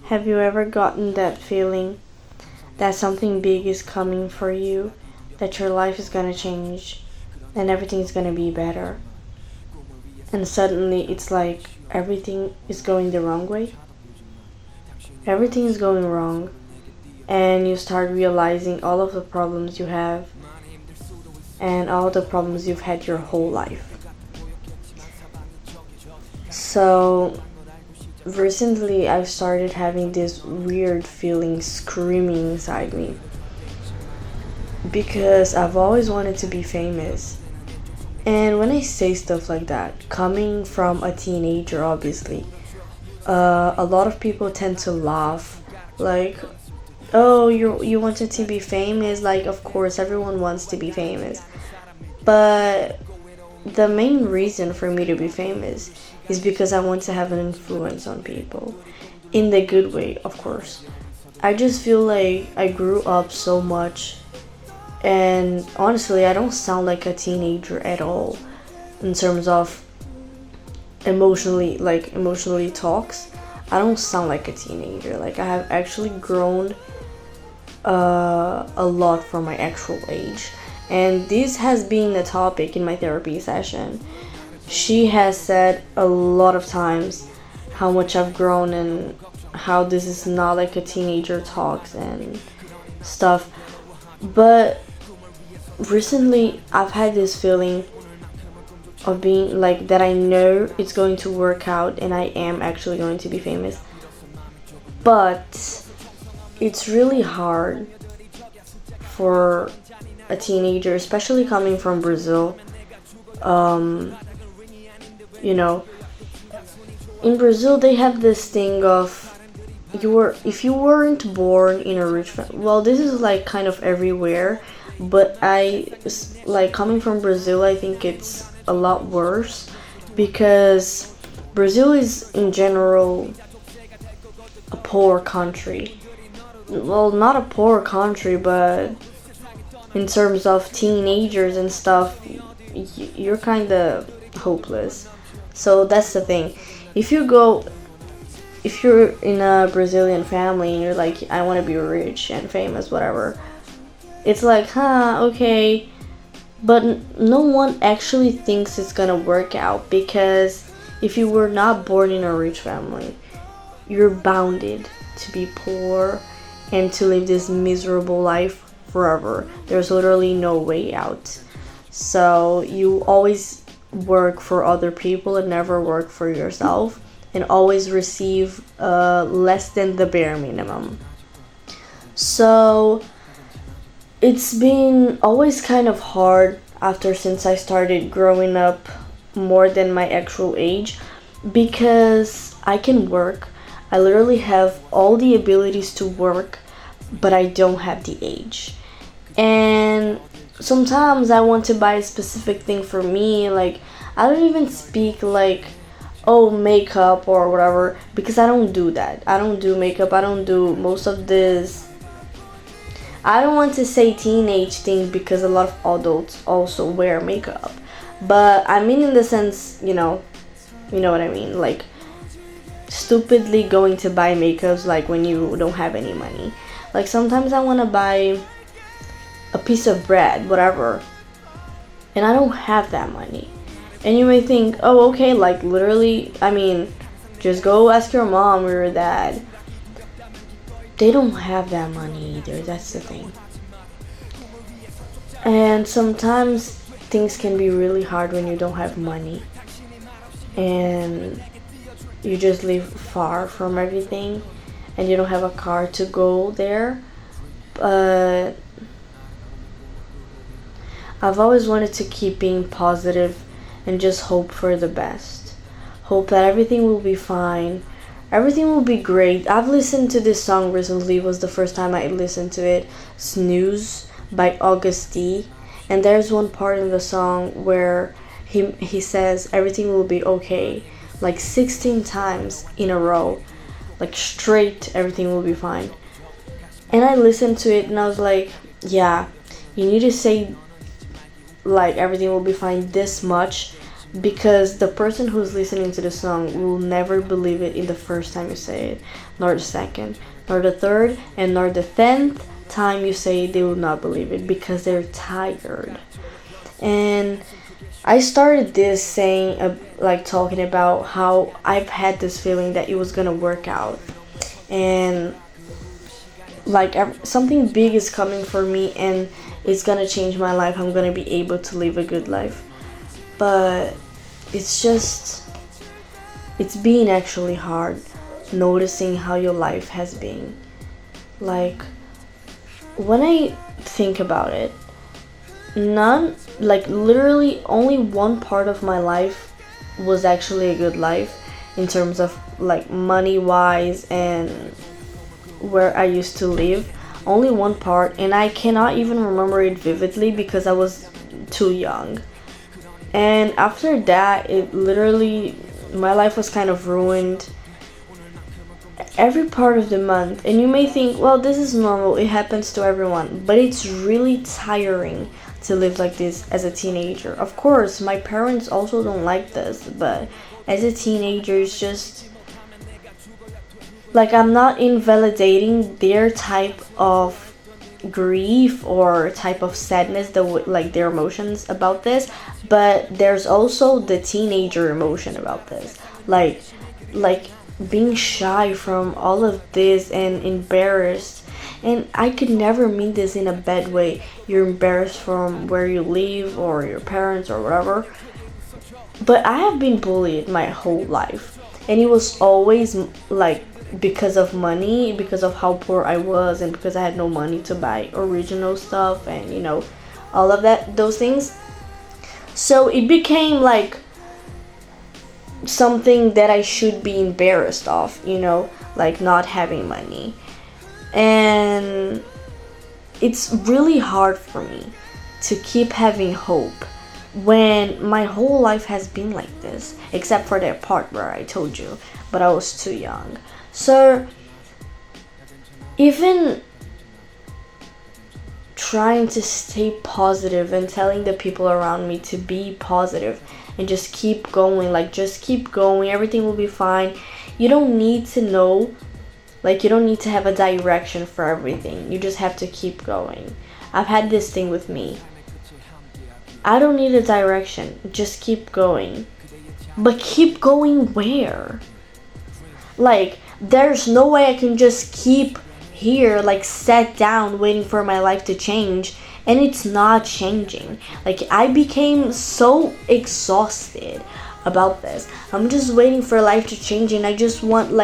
Have you ever gotten that feeling that something big is coming for you, that your life is gonna change and everything's gonna be better? And suddenly it's like everything is going the wrong way? Everything is going wrong, and you start realizing all of the problems you have and all the problems you've had your whole life. So, recently I've started having this weird feeling screaming inside me because I've always wanted to be famous. And when I say stuff like that, coming from a teenager, obviously, a lot of people tend to laugh, like, "Oh, you wanted to be famous? Like, of course, everyone wants to be famous." But the main reason for me to be famous is because I want to have an influence on people, in the good way, of course. I just feel like I grew up so much, and honestly, I don't sound like a teenager at all in terms of emotionally talks. I don't sound like a teenager. Like, I have actually grown a lot from my actual age, and this has been a topic in my therapy session. She has said a lot of times how much I've grown and how this is not like a teenager talks and stuff. But recently I've had this feeling of being like that I know it's going to work out and I am actually going to be famous. But it's really hard for a teenager, especially coming from Brazil. You know, in Brazil they have this thing of if you weren't born in a rich family. Well, this is like kind of everywhere, but like coming from Brazil, I think it's a lot worse because Brazil is in general a poor country. Well, not a poor country, but in terms of teenagers and stuff, you're kind of hopeless. So that's the thing. If you're in a Brazilian family and you're like, I want to be rich and famous, whatever, it's like, okay. But no one actually thinks it's gonna work out because if you were not born in a rich family, you're bounded to be poor and to live this miserable life forever. There's literally no way out. So you always work for other people and never work for yourself, and always receive less than the bare minimum. So it's been always kind of hard since I started growing up more than my actual age, because I can work. I literally have all the abilities to work, but I don't have the age. And sometimes I want to buy a specific thing for me, like I don't even speak like, oh, makeup or whatever, because I don't do that. I don't do makeup. I don't do most of this. I don't want to say teenage thing because a lot of adults also wear makeup, but I mean in the sense, you know what I mean, like stupidly going to buy makeups like when you don't have any money. Like sometimes I want to buy a piece of bread, whatever, and I don't have that money. And you may think, oh, okay, like literally, I mean, just go ask your mom or your dad. They don't have that money either, that's the thing. And sometimes things can be really hard when you don't have money and you just live far from everything and you don't have a car to go there. But I've always wanted to keep being positive and just hope for the best. Hope that everything will be fine. Everything will be great. I've listened to this song recently. It was the first time I listened to it. Snooze by August D. And there's one part in the song where he says everything will be okay, like 16 times in a row. Like straight, everything will be fine. And I listened to it and I was like, yeah, you need to say like everything will be fine this much because the person who's listening to the song will never believe it in the first time you say it, nor the second, nor the third, and nor the 10th time you say it, they will not believe it because they're tired. And I started this saying, like talking about how I've had this feeling that it was gonna work out, and like something big is coming for me, and it's gonna change my life. I'm gonna be able to live a good life, but it's been actually hard noticing how your life has been. Like, when I think about it, literally only one part of my life was actually a good life in terms of like money wise and where I used to live. Only one part, and I cannot even remember it vividly because I was too young. And after that, it literally, my life was kind of ruined every part of the month. And you may think, well, this is normal, it happens to everyone, but it's really tiring to live like this as a teenager. Of course, my parents also don't like this, but as a teenager, it's just like, I'm not invalidating their type of grief or type of sadness, like their emotions about this, but there's also the teenager emotion about this, like being shy from all of this and embarrassed. And I could never mean this in a bad way. You're embarrassed from where you live or your parents or whatever, but I have been bullied my whole life, and it was always like because of money, because of how poor I was, and because I had no money to buy original stuff, and all of those things. So it became like something that I should be embarrassed of, like not having money. And it's really hard for me to keep having hope when my whole life has been like this, except for that part where I told you, but I was too young. So even trying to stay positive and telling the people around me to be positive and just keep going, everything will be fine. You don't need to know, you don't need to have a direction for everything. You just have to keep going. I've had this thing with me. I don't need a direction, just keep going. But keep going where? There's no way I can just keep here, sat down waiting for my life to change, and it's not changing. I became so exhausted about this. I'm just waiting for life to change, and I just want,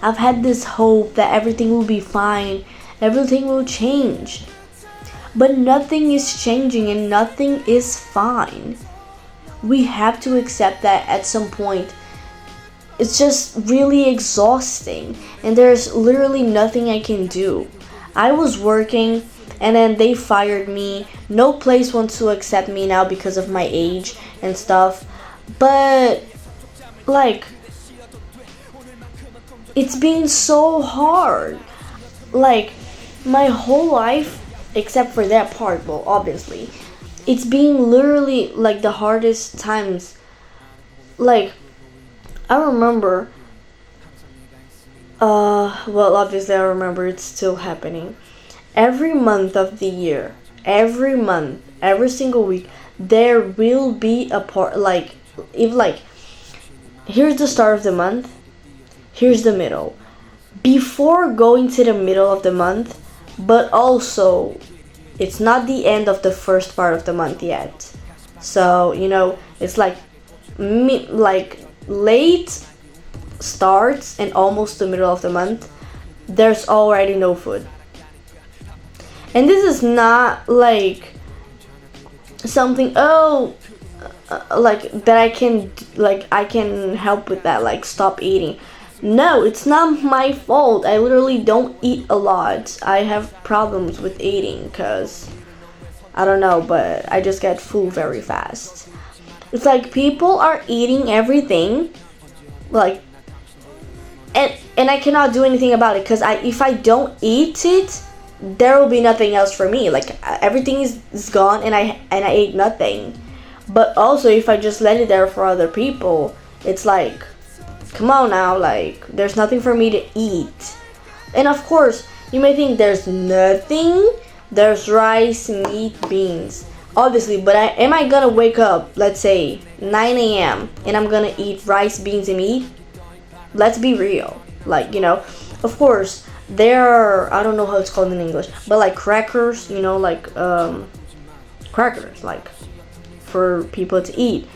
I've had this hope that everything will be fine, everything will change. But nothing is changing and nothing is fine. We have to accept that at some point. It's just really exhausting, and there's literally nothing I can do. I was working, and then they fired me. No place wants to accept me now because of my age and stuff. But it's been so hard. My whole life, except for that part, well, obviously, it's been literally the hardest times. I remember, well, obviously I remember it's still happening. Every month of the year, every month, every single week, there will be a part, here's the start of the month, here's the middle. Before going to the middle of the month, but also, it's not the end of the first part of the month yet. So, it's late starts and almost the middle of the month, there's already no food. And this is not something that I can help with that, stop eating. No, it's not my fault. I literally don't eat a lot. I have problems with eating because I don't know, but I just get full very fast. It's people are eating everything, and I cannot do anything about it because if I don't eat it, there will be nothing else for me. Everything is gone, and I ate nothing. But also, if I just let it there for other people, it's like, come on now, like, there's nothing for me to eat. And of course, you may think there's nothing. There's rice, meat, beans. Obviously, but am I gonna wake up, let's say, 9 a.m. and I'm gonna eat rice, beans, and meat? Let's be real. Like, of course, there are, I don't know how it's called in English, but like crackers, like crackers, like for people to eat.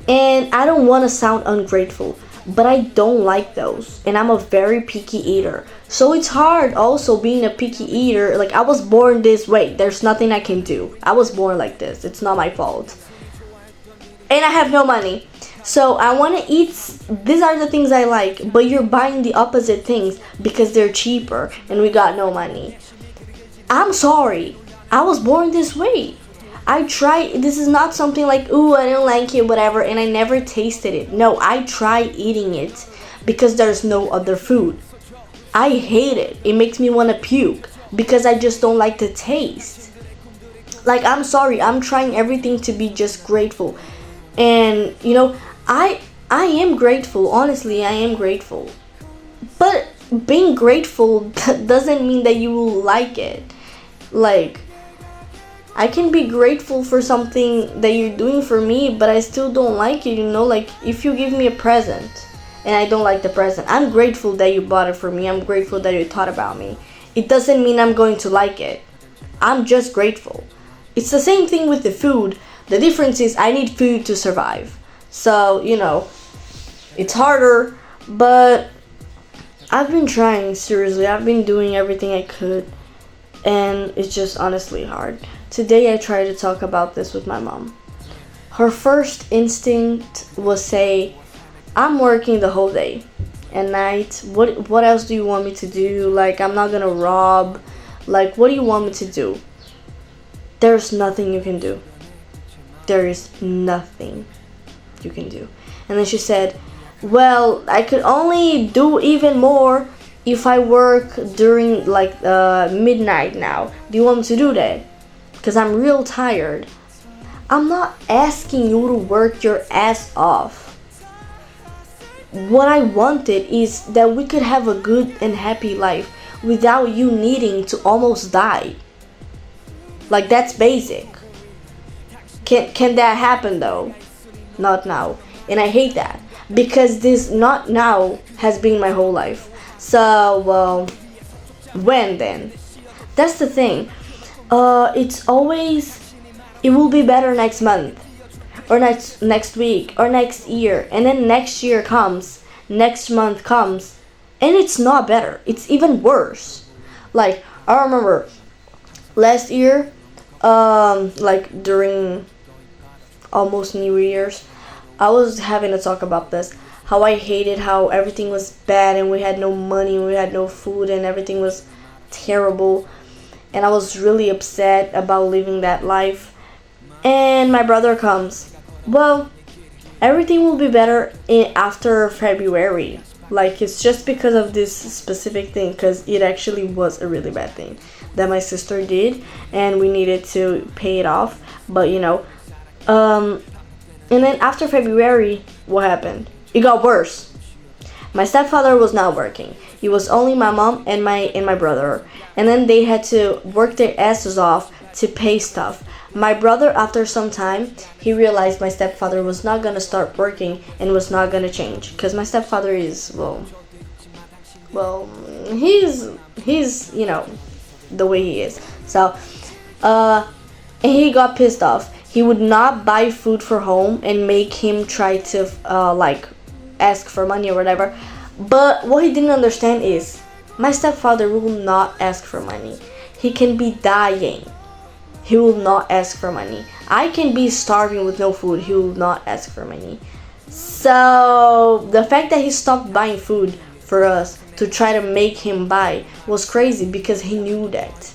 And I don't want to sound ungrateful, but I don't like those, and I'm a very picky eater. So it's hard also being a picky eater. Like, I was born this way. There's nothing I can do. I was born like this. It's not my fault. And I have no money. So I want to eat, these are the things I like, but you're buying the opposite things because they're cheaper and we got no money. I'm sorry. I was born this way. I try, this is not something like, ooh, I don't like it, whatever, and I never tasted it. No, I try eating it because there's no other food. I hate it. It makes me want to puke because I just don't like the taste. Like, I'm sorry, I'm trying everything to be just grateful. And, I am grateful. Honestly, I am grateful. But being grateful doesn't mean that you will like it. Like, I can be grateful for something that you're doing for me, but I still don't like it, Like, if you give me a present and I don't like the present, I'm grateful that you bought it for me. I'm grateful that you thought about me. It doesn't mean I'm going to like it. I'm just grateful. It's the same thing with the food. The difference is I need food to survive. So, it's harder, but I've been trying, seriously. I've been doing everything I could, and it's just honestly hard. Today I tried to talk about this with my mom. Her first instinct was say, I'm working the whole day. At night, what else do you want me to do? Like, I'm not gonna rob. Like, what do you want me to do? There's nothing you can do. There is nothing you can do. And then she said, well, I could only do even more if I work during like midnight now. Do you want me to do that? Because I'm real tired. I'm not asking you to work your ass off. What I wanted is that we could have a good and happy life without you needing to almost die. Like, that's basic. Can that happen though? Not now. And I hate that. Because this not now has been my whole life. So, well, when then? That's the thing. It's always, it will be better next month, or next week, or next year, and then next year comes, next month comes, and it's not better. It's even worse. Like, I remember last year, like during almost New Year's, I was having a talk about this. How I hated how everything was bad and we had no money, we had no food, and everything was terrible. And I was really upset about living that life. And my brother comes. Well, everything will be better after February. Like, it's just because of this specific thing, because it actually was a really bad thing that my sister did, and we needed to pay it off. But and then after February, what happened? It got worse. My stepfather was not working. It was only my mom and my brother. And then they had to work their asses off to pay stuff. My brother, after some time, he realized my stepfather was not gonna start working and was not gonna change. Because my stepfather is, well, he's the way he is. So, and he got pissed off. He would not buy food for home and make him try to, ask for money or whatever. But what he didn't understand is, my stepfather will not ask for money. He can be dying. He will not ask for money. I can be starving with no food. He will not ask for money. So, the fact that he stopped buying food for us to try to make him buy was crazy because he knew that.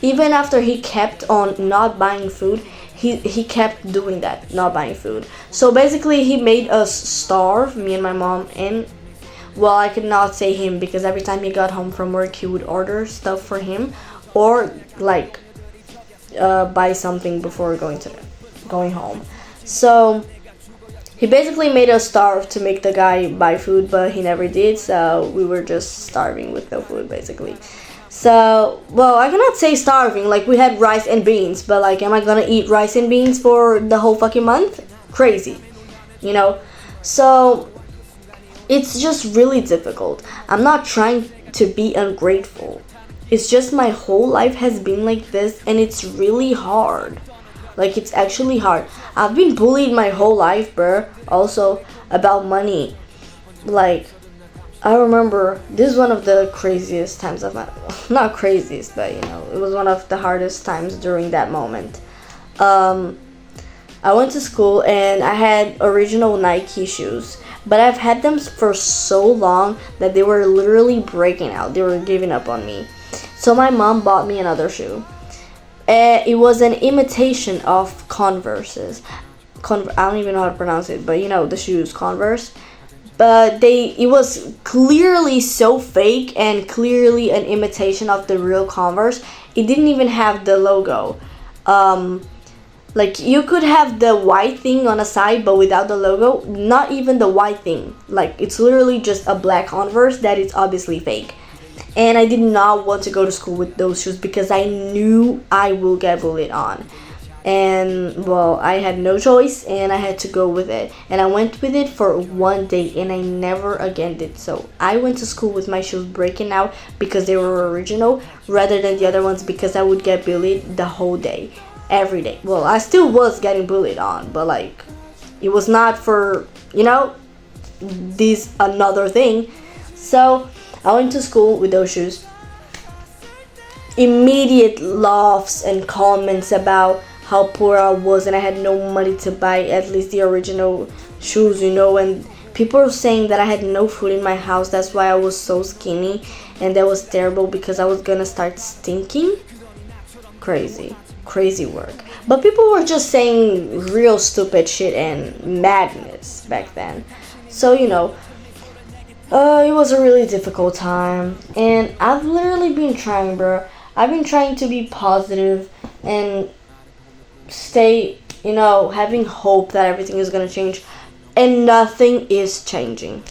Even after he kept on not buying food, he kept doing that, not buying food. So basically he made us starve, me and my mom, and well, I could not say him because every time he got home from work he would order stuff for him or buy something before going home. So he basically made us starve to make the guy buy food, but he never did, so we were just starving with no food basically. So, well, I cannot say starving, like we had rice and beans, but like, am I gonna eat rice and beans for the whole fucking month? Crazy, you know? So, it's just really difficult. I'm not trying to be ungrateful. It's just my whole life has been like this, and it's really hard. Like, it's actually hard. I've been bullied my whole life, bruh. Also, about money. Like, I remember this is one of the craziest times of my, not craziest, but you know, it was one of the hardest times during that moment. I went to school and I had original Nike shoes, but I've had them for so long that they were literally breaking out. They were giving up on me. So my mom bought me another shoe. It was an imitation of Converse's. I don't even know how to pronounce it, but you know, the shoes, Converse. But it was clearly so fake and clearly an imitation of the real Converse. It didn't even have the logo. Like, you could have the white thing on the side, but without the logo. Not even the white thing. Like, it's literally just a black Converse that is obviously fake. And I did not want to go to school with those shoes because I knew I will get bullied on. And, well, I had no choice and I had to go with it. And I went with it for one day and I never again did so. I went to school with my shoes breaking out because they were original rather than the other ones because I would get bullied the whole day. Every day. Well, I still was getting bullied on, but like, it was not for, you know, this another thing. So I went to school with those shoes. Immediate laughs and comments about how poor I was and I had no money to buy at least the original shoes, you know, and people were saying that I had no food in my house. That's why I was so skinny, and that was terrible because I was gonna start stinking. Crazy work. But people were just saying real stupid shit and madness back then. So, you know, it was a really difficult time. And I've literally been trying, bro. I've been trying to be positive and stay, you know, having hope that everything is gonna change. And nothing is changing.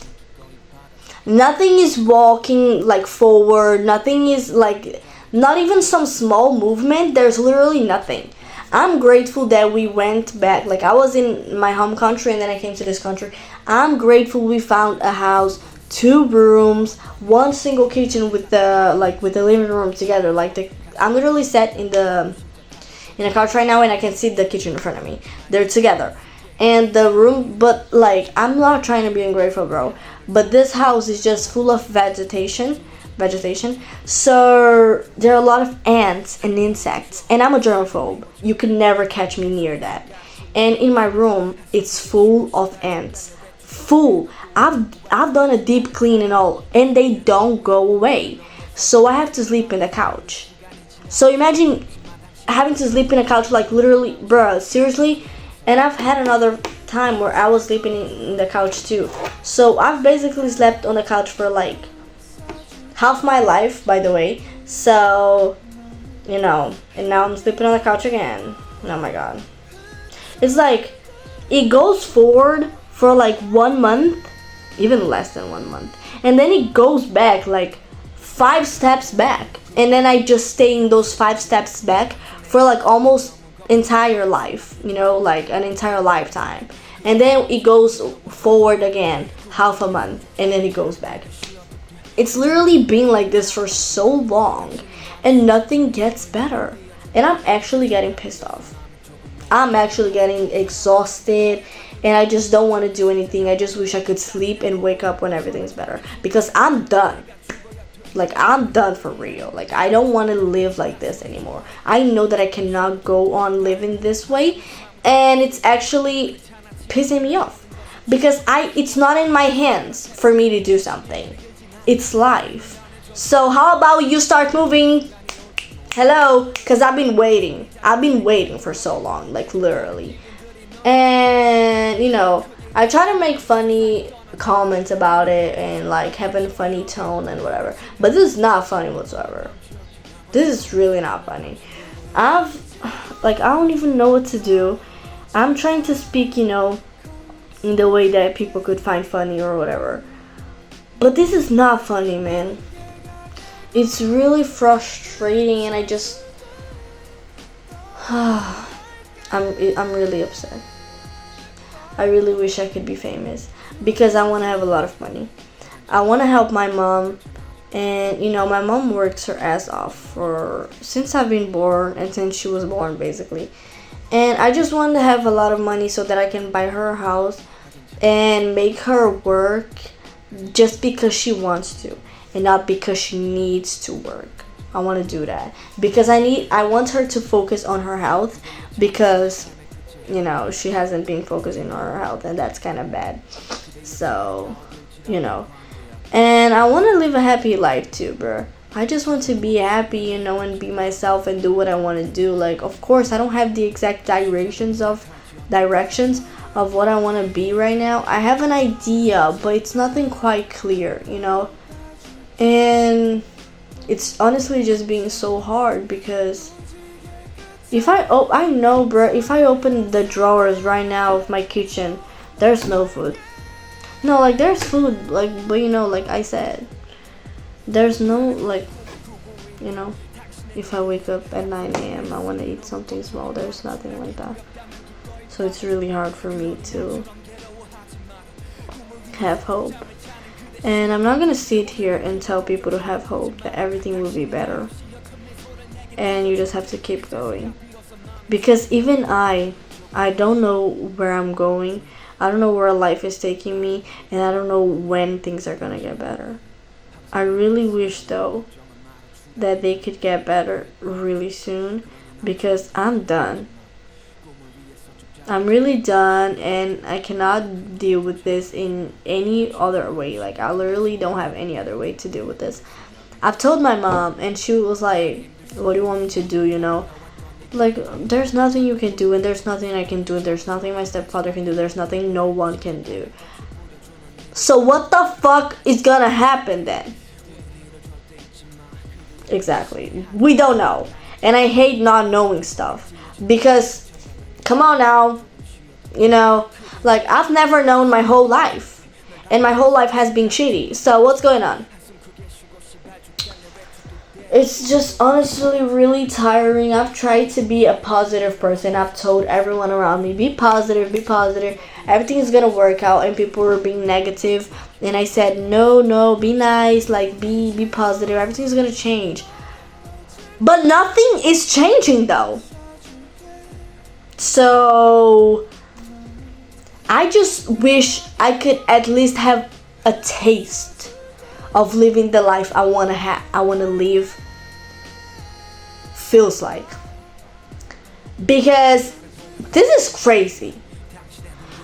Nothing is walking, like, forward. Nothing is, like, not even some small movement. There's literally nothing. I'm grateful that we went back. Like, I was in my home country and then I came to this country. I'm grateful we found a house, 2 rooms, 1 single kitchen with the living room together. Like, I'm literally sat in a couch right now and I can see the kitchen in front of me. They're together. And the room, but like, I'm not trying to be ungrateful, bro. But this house is just full of vegetation. So there are a lot of ants and insects, and I'm a germaphobe. You could never catch me near that. And in my room, it's full of ants. Full. I've done a deep clean and all, and they don't go away. So I have to sleep in the couch. So imagine having to sleep in a couch, like, literally, bruh, seriously. And I've had another time where I was sleeping in the couch too. So I've basically slept on the couch for like half my life, by the way. So, you know, and now I'm sleeping on the couch again. Oh my god. It's like, it goes forward for like 1 month, even less than 1 month. And then it goes back like 5 steps back. And then I just stay in those 5 steps back for like almost entire life, you know, like an entire lifetime. And then it goes forward again, half a month, and then it goes back. It's literally been like this for so long, and nothing gets better. And I'm actually getting pissed off. I'm actually getting exhausted, and I just don't want to do anything. I just wish I could sleep and wake up when everything's better. Because I'm done. Like, I'm done for real. Like, I don't want to live like this anymore. I know that I cannot go on living this way, and it's actually pissing me off. Because it's not in my hands for me to do something. It's life. So how about you start moving? Hello? Because I've been waiting. I've been waiting for so long, like literally. And, you know, I try to make funny comments about it and like having a funny tone and whatever. But this is not funny whatsoever. This is really not funny. I don't even know what to do. I'm trying to speak, in the way that people could find funny or whatever. But this is not funny, man. It's really frustrating, and I just I'm really upset. I really wish I could be famous because I want to have a lot of money. I want to help my mom, and my mom works her ass off since I've been born and since she was born basically. And I just want to have a lot of money so that I can buy her a house and make her work just because she wants to and not because she needs to work. I want to do that because I want her to focus on her health because she hasn't been focusing on her health, and that's kind of bad. So, and I want to live a happy life too, bro. I just want to be happy, and be myself and do what I want to do. Like, of course, I don't have the exact directions of what I want to be right now. I have an idea, but it's nothing quite clear, And it's honestly just being so hard because I know, bro, if I open the drawers right now of my kitchen, there's no food. No, like, there's food, like, but like I said, there's no, like, if I wake up at 9 a.m. I want to eat something small, there's nothing like that. So it's really hard for me to have hope. And I'm not gonna sit here and tell people to have hope that everything will be better. And you just have to keep going. Because even I don't know where I'm going. I don't know where life is taking me. And I don't know when things are gonna get better. I really wish, though, that they could get better really soon. Because I'm done. I'm really done, and I cannot deal with this in any other way. Like, I literally don't have any other way to deal with this. I've told my mom, and she was like, what do you want me to do, Like, there's nothing you can do, and there's nothing I can do, and there's nothing my stepfather can do, there's nothing no one can do. So what the fuck is gonna happen then? Exactly. We don't know. And I hate not knowing stuff. Because, come on now, like, I've never known my whole life. And my whole life has been shitty. So what's going on? It's just honestly really tiring. I've tried to be a positive person. I've told everyone around me, be positive, be positive. Everything is gonna work out, and people were being negative. And I said, no, be nice, like, be positive. Everything's gonna change. But nothing is changing, though. So I just wish I could at least have a taste of living the life I want to live feels like. Because this is crazy.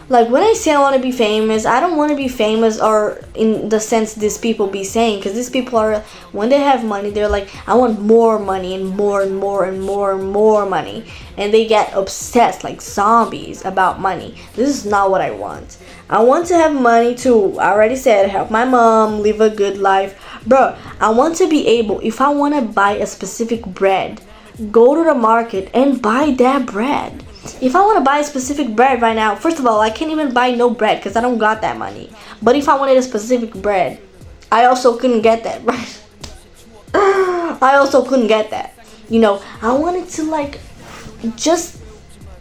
Like, when I say I want to be famous, I don't want to be famous or in the sense these people be saying, because these people are, when they have money, they're like, I want more money and more and more and more and more money, and they get obsessed like zombies about money. This is not what I want. I want to have money to, I already said, help my mom, live a good life. Bro, I want to be able, if I want to buy a specific bread, go to the market and buy that bread. If I want to buy a specific bread right now, first of all, I can't even buy no bread because I don't got that money. But if I wanted a specific bread, I also couldn't get that, right? I also couldn't get that. I wanted to, like, just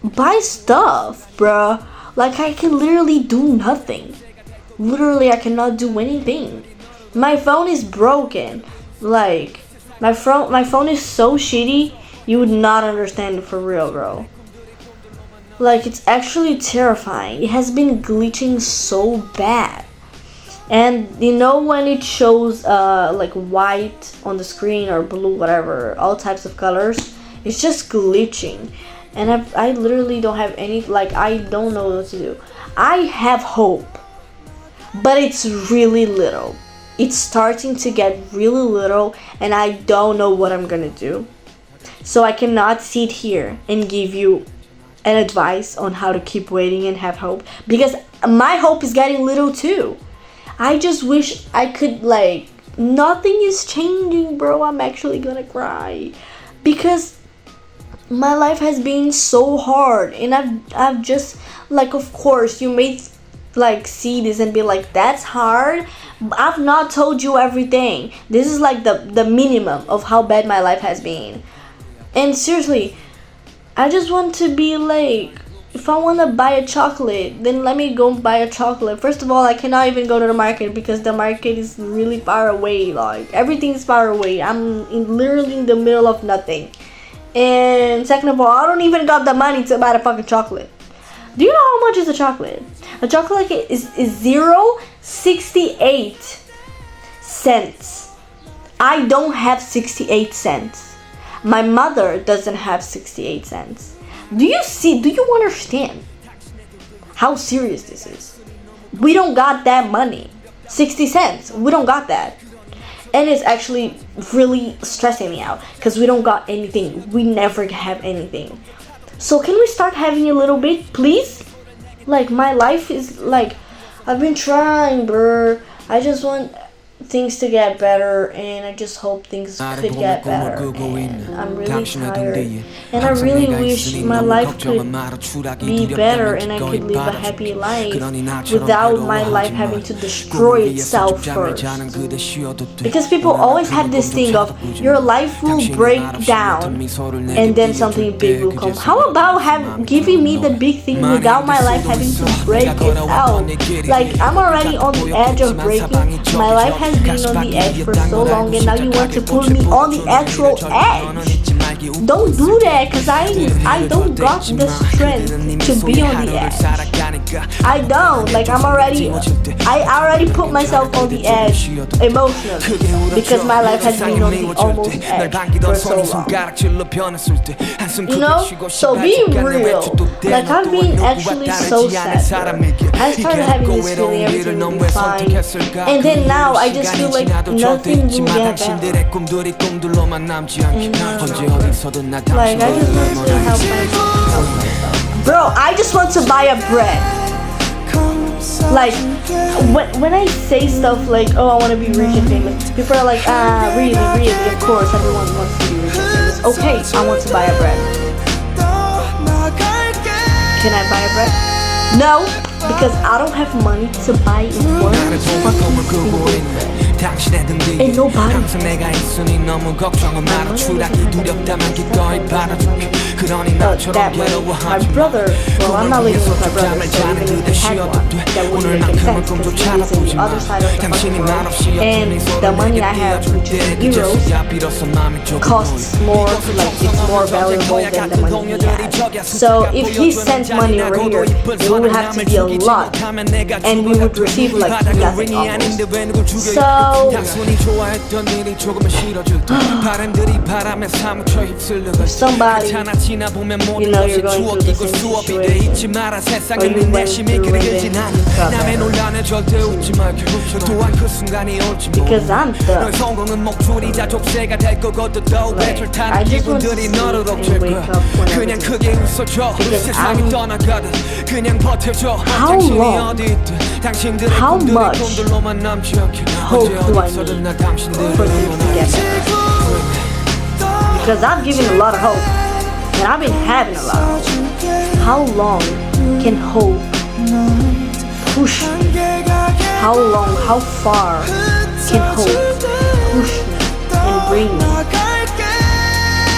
buy stuff, bruh. Like, I can literally do nothing. Literally, I cannot do anything. My phone is broken. Like, my phone is so shitty, you would not understand it for real, bro. Like, it's actually terrifying. It has been glitching so bad. And when it shows like white on the screen or blue, whatever, all types of colors, it's just glitching. And I literally don't have any, like, I don't know what to do. I have hope, but it's really little. It's starting to get really little, and I don't know what I'm gonna do. So I cannot sit here and give you an advice on how to keep waiting and have hope, because my hope is getting little too. I just wish I could, like, nothing is changing, bro. I'm actually gonna cry because my life has been so hard, and I've just, like, of course you may like see this and be like, that's hard. I've not told you everything. This is like the minimum of how bad my life has been. And seriously, I just want to be like, if I want to buy a chocolate, then let me go buy a chocolate. First of all, I cannot even go to the market because the market is really far away. Like, everything's far away. Literally in the middle of nothing. And second of all, I don't even got the money to buy the fucking chocolate. Do you know how much is a chocolate? A chocolate is 0.68 cents. I don't have 68 cents. My mother doesn't have 68 cents. Do you understand how serious this is? We don't got that money. 60 cents. We don't got that. And it's actually really stressing me out because we don't got anything. We never have anything. So can we start having a little bit, please? Like, my life is like, I've been trying, bruh. I just want things to get better, and I just hope things could get better. And I'm really tired, and I really wish my life could be better and I could live a happy life without my life having to destroy itself first. Because people always have this thing of, your life will break down and then something big will come. How about giving me the big thing without my life having to break itself? Like, I'm already on the edge of breaking. My life has been on the edge for so long, and now you want to put me on the actual edge. Don't do that, because I don't got the strength to be on the edge. I don't. Like, I already put myself on the edge emotionally because my life has been on the almost edge for so long. You know? So be real. Like, I've been actually so sad. I started having this feeling everything will be fine, and then now I just feel like nothing will get better. Like, I just want to help myself. Bro, I just want to buy a bread. Like, when I say stuff like, oh, I want to be rich and famous, people are like, really, of course, everyone wants to be rich and famous. Okay, I want to buy a bread. Can I buy a bread? No, because I don't have money to buy one fucking single bread. And nobody. That money. My brother, well, I'm not living with my brother, so even if I had one, that wouldn't make sense because he lives on the other side of the fucking world. And the money I have, which is in euros, costs more, like, it's more valuable than the money he has. So if he sent money over here, it would have to be a lot, and we would receive like nothing almost. So somebody, you know, you're going through the same situation, or you went through and then because I'm done. Like, I just want to sleep and wake up when I'm because how long, how much hope do I need for things to get better? Because I've given a lot of hope, and I've been having a lot of hope. How long can hope push me? How long, how far can hope push me and bring me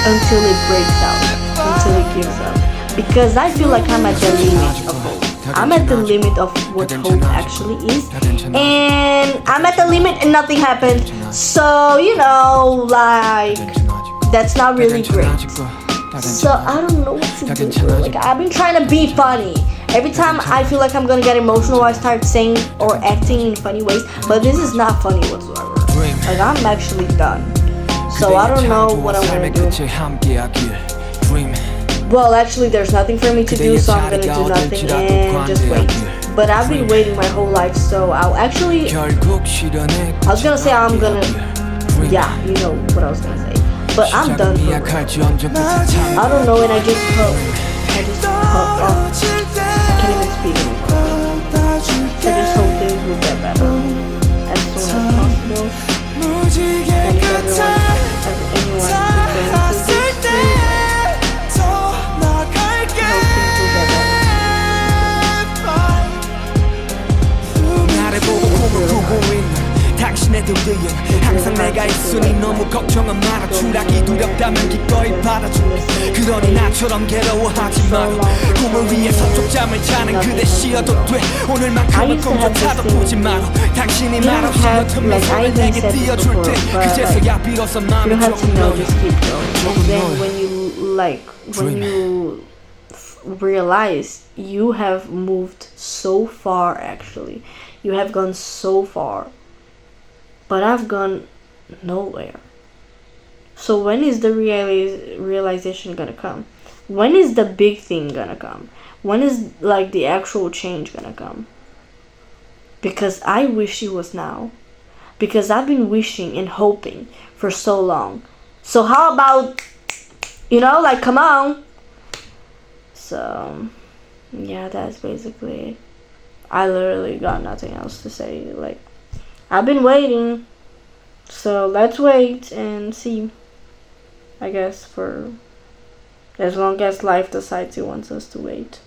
until it breaks out, until it gives up? Because I feel like I'm at the limit of hope. I'm at the limit of what hope actually is, and I'm at the limit and nothing happened. So, you know, like, that's not really great. So I don't know what to do. Like, I've been trying to be funny. Every time I feel like I'm gonna get emotional, I start saying or acting in funny ways, but this is not funny whatsoever. Like, I'm actually done. So I don't know what I'm gonna do. Well, actually, there's nothing for me to do, so I'm gonna do nothing and just wait. But I've been waiting my whole life, so I was gonna say yeah, you know what I was gonna say. But I'm done for real. I don't know, and I just hope. I can't even speak anymore. I just hope things will get better as soon as possible. And if anyone is going through this, 있으니 너무 걱정은 말아 추락이 두렵다면 기꺼이 받아줄래 그러니 나처럼 괴로워하지 마 꿈을 위해 서쪽잠을 자는 그대 쉬어도 돼 오늘만큼은 꿈조차도 꾸지 마라 당신이 말없이 어둠에서 내게 띄워줄 때 그제서야 비로소 마음이 조금 놓여 then when you realize you have moved so far, actually you have gone so far, but I've gone nowhere. So when is the realization gonna come? When is the big thing gonna come? When is like the actual change gonna come? Because I wish it was now, because I've been wishing and hoping for so long. So how about, like, come on. So yeah, that's basically it. I literally got nothing else to say. Like, I've been waiting, so let's wait and see, I guess, for as long as life decides it wants us to wait.